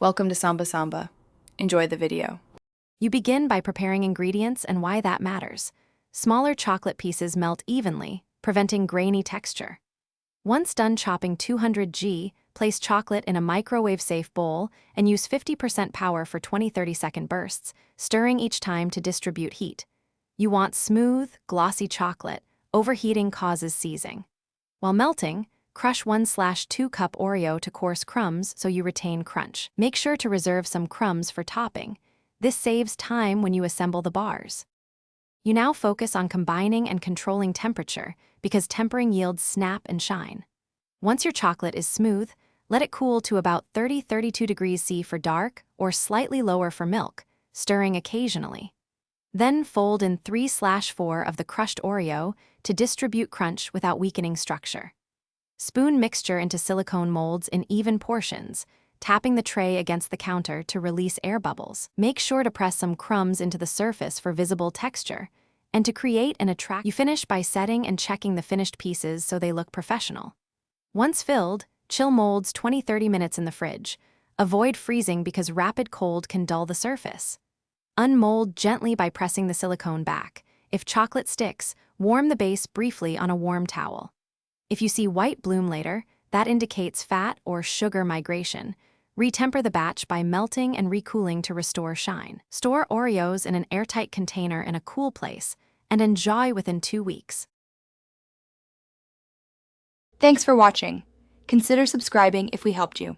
Welcome to Samba Samba. Enjoy the video. You begin by preparing ingredients and why that matters. Smaller chocolate pieces melt evenly, preventing grainy texture. Once done chopping 200 g, place chocolate in a microwave-safe bowl and use 50% power for 20-30 second bursts, stirring each time to distribute heat. You want smooth, glossy chocolate. Overheating causes seizing. While melting, crush 1/2 cup Oreo to coarse crumbs so you retain crunch. Make sure to reserve some crumbs for topping. This saves time when you assemble the bars. You now focus on combining and controlling temperature because tempering yields snap and shine. Once your chocolate is smooth, let it cool to about 30-32 degrees C for dark or slightly lower for milk, stirring occasionally. Then fold in 3/4 of the crushed Oreo to distribute crunch without weakening structure. Spoon mixture into silicone molds in even portions, tapping the tray against the counter to release air bubbles. Make sure to press some crumbs into the surface for visible texture, and to create an attractive. You finish by setting and checking the finished pieces so they look professional. Once filled, chill molds 20-30 minutes in the fridge. Avoid freezing because rapid cold can dull the surface. Unmold gently by pressing the silicone back. If chocolate sticks, warm the base briefly on a warm towel. If you see white bloom later, that indicates fat or sugar migration. Retemper the batch by melting and recooling to restore shine. Store Oreos in an airtight container in a cool place and enjoy within 2 weeks. Thanks for watching. Consider subscribing if we helped you.